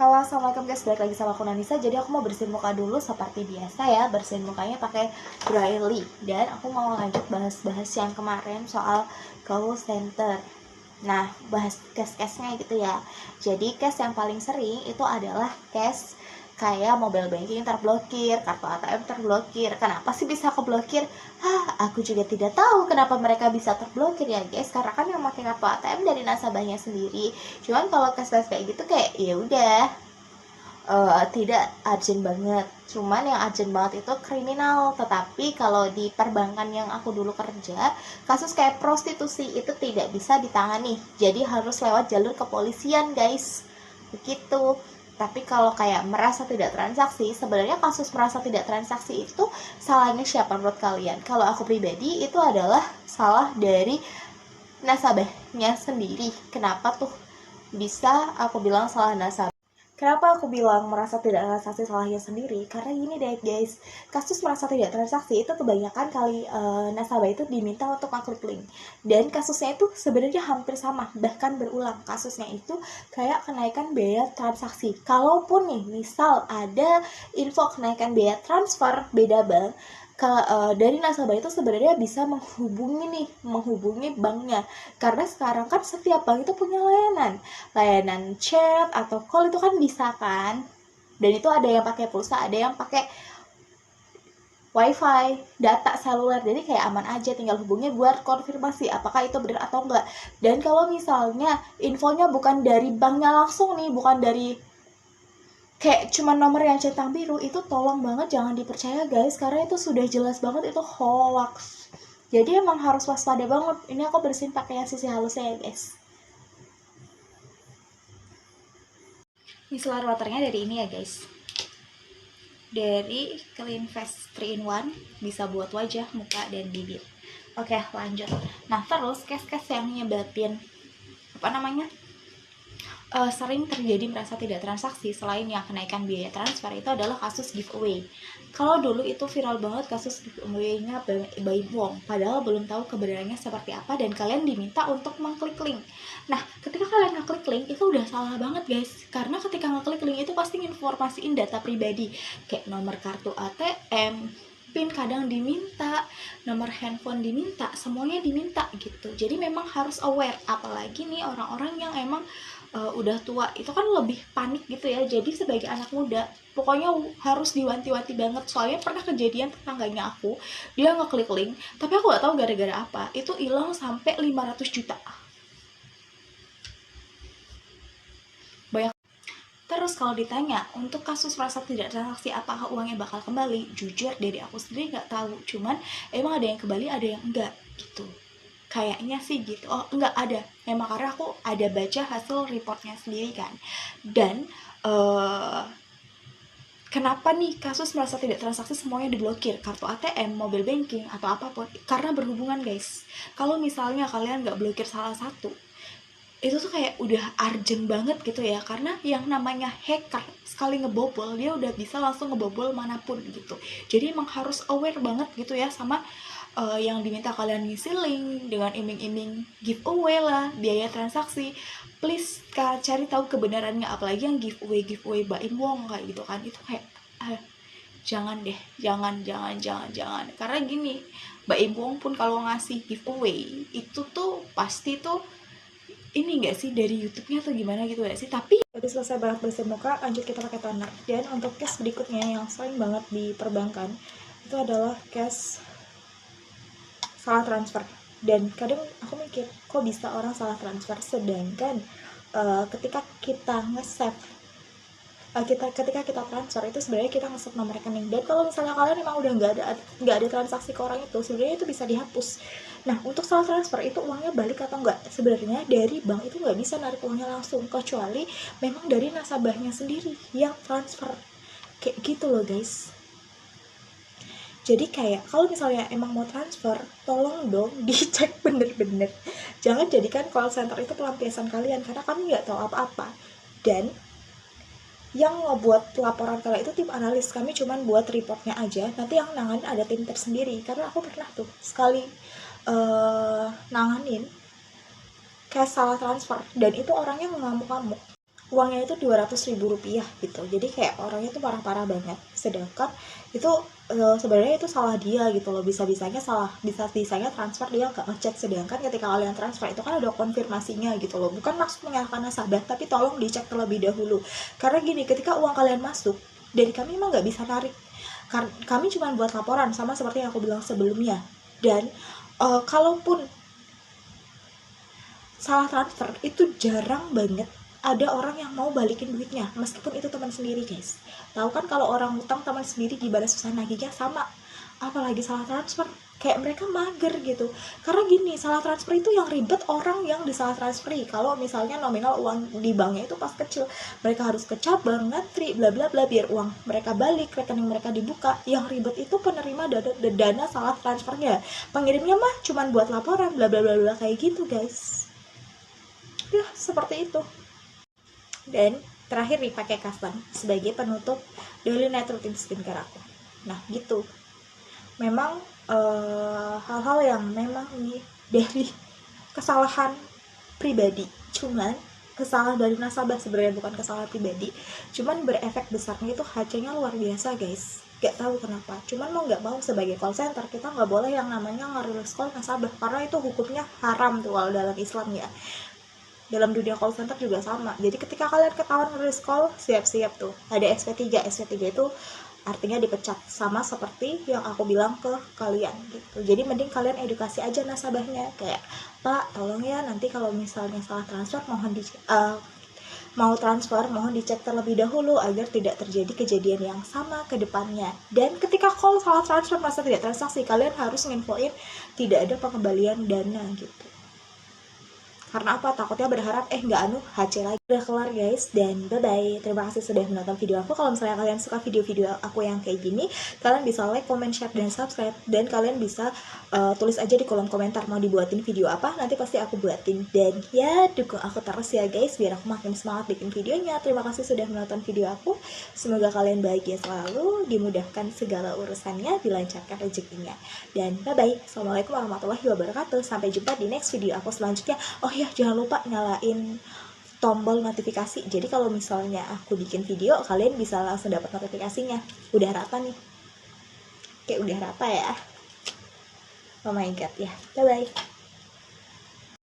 Halo, assalamualaikum guys, balik lagi sama aku Nanisa. Jadi aku mau bersihin muka dulu seperti biasa ya. Bersihin mukanya pakai dryly. Dan aku mau lanjut bahas-bahas yang kemarin soal call center. Nah, bahas case-case-nya gitu ya. Jadi case yang paling sering itu adalah case kayak mobile banking terblokir, kartu ATM terblokir. Kenapa sih bisa keblokir? Aku juga tidak tahu kenapa mereka bisa terblokir ya guys. Karena kan yang pakai kartu ATM dari nasabahnya sendiri. Cuman kalau case-case kayak gitu kayak ya udah, tidak urgent banget. Cuman yang urgent banget itu kriminal. Tetapi kalau di perbankan yang aku dulu kerja, kasus kayak prostitusi itu tidak bisa ditangani. Jadi harus lewat jalur kepolisian, guys. Begitu. Tapi kalau kayak merasa tidak transaksi, sebenarnya kasus merasa tidak transaksi itu salahnya siapa menurut kalian? Kalau aku pribadi itu adalah salah dari nasabahnya sendiri. Kenapa tuh bisa aku bilang salah nasabah? Kenapa aku bilang merasa tidak transaksi salahnya sendiri? Karena gini deh guys, kasus merasa tidak transaksi itu kebanyakan kali nasabah itu diminta untuk ngeklik link. Dan kasusnya itu sebenarnya hampir sama, bahkan berulang. Kasusnya itu kayak kenaikan biaya transaksi. Kalaupun nih, misal ada info kenaikan biaya transfer beda bank, dari nasabah itu sebenarnya bisa menghubungi banknya. Karena sekarang kan setiap bank itu punya layanan chat atau call itu kan bisa kan. Dan itu ada yang pakai pulsa, ada yang pakai wifi, data seluler, jadi kayak aman aja, tinggal hubungi buat konfirmasi apakah itu benar atau enggak. Dan kalau misalnya infonya bukan dari banknya langsung nih, bukan dari kayak cuma nomor yang centang biru, itu tolong banget jangan dipercaya guys, karena itu sudah jelas banget itu hoax. Jadi emang harus waspada banget. Ini aku bersihin pakai yang sisi halusnya ya guys. Micellar waternya dari ini ya guys, dari Clean Face 3 in 1, bisa buat wajah, muka, dan bibir. Oke, lanjut. Nah, terus case-case yang nyebabin sering terjadi merasa tidak transaksi selain yang kenaikan biaya transfer itu adalah kasus giveaway. Kalau dulu itu viral banget kasus giveaway-nya Baim Wong, padahal belum tahu kebenarannya seperti apa dan kalian diminta untuk mengklik link. Nah, ketika kalian ngeklik link itu udah salah banget guys, karena ketika ngeklik link itu pasti informasiin data pribadi kayak nomor kartu ATM, PIN kadang diminta, nomor handphone diminta, semuanya diminta gitu. Jadi memang harus aware, apalagi nih orang-orang yang emang udah tua, itu kan lebih panik gitu ya. Jadi sebagai anak muda pokoknya harus diwanti-wanti banget. Soalnya pernah kejadian tetangganya aku, dia ngeklik link, tapi aku gak tahu gara-gara apa, itu hilang sampai 500 juta. Banyak. Terus kalau ditanya untuk kasus merasa tidak transaksi apakah uangnya bakal kembali, jujur dari aku sendiri nggak tahu. Cuman emang ada yang kembali, ada yang enggak gitu. Kayaknya sih gitu. Oh, enggak ada. Emang karena aku ada baca hasil reportnya sendiri kan. Dan kenapa nih kasus merasa tidak transaksi semuanya diblokir, kartu ATM, mobile banking, atau apapun? Karena berhubungan guys. Kalau misalnya kalian nggak blokir salah satu, itu tuh kayak udah urgent banget gitu ya, karena yang namanya hacker sekali ngebobol dia udah bisa langsung ngebobol manapun gitu. Jadi emang harus aware banget gitu ya sama yang diminta kalian ngisi link dengan iming-iming giveaway lah, biaya transaksi. Please cari tahu kebenarannya, apalagi yang giveaway Baim Wong kayak gitu kan, itu kayak jangan deh, jangan. Karena gini, Baim Wong pun kalau ngasih giveaway itu tuh pasti tuh ini enggak sih dari YouTube-nya atau gimana gitu ya sih. Tapi Jadi selesai banget bersih muka, lanjut kita pakai toner. Dan untuk case berikutnya yang sering banget di perbankan itu adalah case salah transfer. Dan kadang aku mikir, kok bisa orang salah transfer, sedangkan ketika kita nge-save ketika kita transfer itu sebenarnya kita nge-save nomor rekening. Dan kalau misalnya kalian memang udah nggak ada transaksi ke orang itu, sebenarnya itu bisa dihapus. Nah, untuk salah transfer itu uangnya balik atau enggak, sebenarnya dari bank itu nggak bisa narik uangnya langsung, kecuali memang dari nasabahnya sendiri yang transfer. Kayak gitu loh guys. Jadi kayak kalau misalnya emang mau transfer, tolong dong dicek bener-bener. Jangan jadikan call center itu pelampiasan kalian, karena kami nggak tahu apa-apa. Dan yang ngebuat laporan kalian itu tim analis, kami cuman buat reportnya aja. Nanti yang nanganin ada tim tersendiri. Karena aku pernah tuh sekali nanganin kayak salah transfer, dan itu orangnya ngamuk-ngamuk. uangnya itu 200.000 rupiah gitu. Jadi kayak orangnya tuh parah-parah banget. Sedangkan itu sebenarnya itu salah dia gitu loh, bisa-bisanya transfer dia nggak ngecek. Sedangkan ketika kalian transfer itu kan ada konfirmasinya gitu loh, bukan maksud menyalahkan nasabah, tapi tolong dicek terlebih dahulu. Karena gini, ketika uang kalian masuk, dari kami emang nggak bisa narik, kami cuma buat laporan, sama seperti yang aku bilang sebelumnya. Dan kalaupun salah transfer itu jarang banget ada orang yang mau balikin duitnya, meskipun itu teman sendiri guys. Tahu kan kalau orang utang teman sendiri gimana susah nagihnya, sama apalagi salah transfer, kayak mereka mager gitu. Karena gini, salah transfer itu yang ribet orang yang disalah transferi. Kalau misalnya nominal uang di banknya itu pas kecil, mereka harus ke cabang ngantri bla bla bla biar uang mereka balik, rekening mereka dibuka. Yang ribet itu penerima dana salah transfernya, pengirimnya mah cuman buat laporan bla bla bla bla kayak gitu guys. Ya seperti itu. Dan terakhir dipakai custom sebagai penutup daily night routine skincare aku. Nah gitu, memang hal-hal yang memang ini dari kesalahan pribadi, cuman kesalahan dari nasabah sebenarnya, bukan kesalahan pribadi, cuman berefek besarnya itu HC-nya luar biasa guys. Gak tahu kenapa, cuman mau nggak mau sebagai call center kita nggak boleh yang namanya nge-release call nasabah, karena itu hukumnya haram tuh kalau dalam Islam ya. Dalam dunia call center juga sama. Jadi ketika kalian ketahuan nge-release call, siap-siap tuh ada SP3. SP3 itu artinya dipecat, sama seperti yang aku bilang ke kalian gitu. Jadi mending kalian edukasi aja nasabahnya, kayak Pak tolong ya nanti kalau misalnya salah transfer mau transfer mohon dicek terlebih dahulu agar tidak terjadi kejadian yang sama ke depannya. Dan ketika call salah transfer masa tidak transaksi, kalian harus nginfoin tidak ada pengembalian dana gitu. Karena apa? Takutnya berharap nggak HC lagi. Udah kelar guys, dan bye bye. Terima kasih sudah menonton video aku. Kalau misalnya kalian suka video-video aku yang kayak gini, kalian bisa like, comment, share, dan subscribe. Dan kalian bisa tulis aja di kolom komentar mau dibuatin video apa, nanti pasti aku buatin. Dan ya dukung aku terus ya guys, biar aku makin semangat bikin videonya. Terima kasih sudah menonton video aku. Semoga kalian bahagia selalu, dimudahkan segala urusannya, dilancarkan rezekinya. Dan bye bye. Assalamualaikum warahmatullahi wabarakatuh. Sampai jumpa di next video aku selanjutnya. Oh ya, jangan lupa nyalain tombol notifikasi. Jadi kalau misalnya aku bikin video, kalian bisa langsung dapat notifikasinya. Udah rata nih. Kayak udah rata ya. Oh my god ya. Bye bye.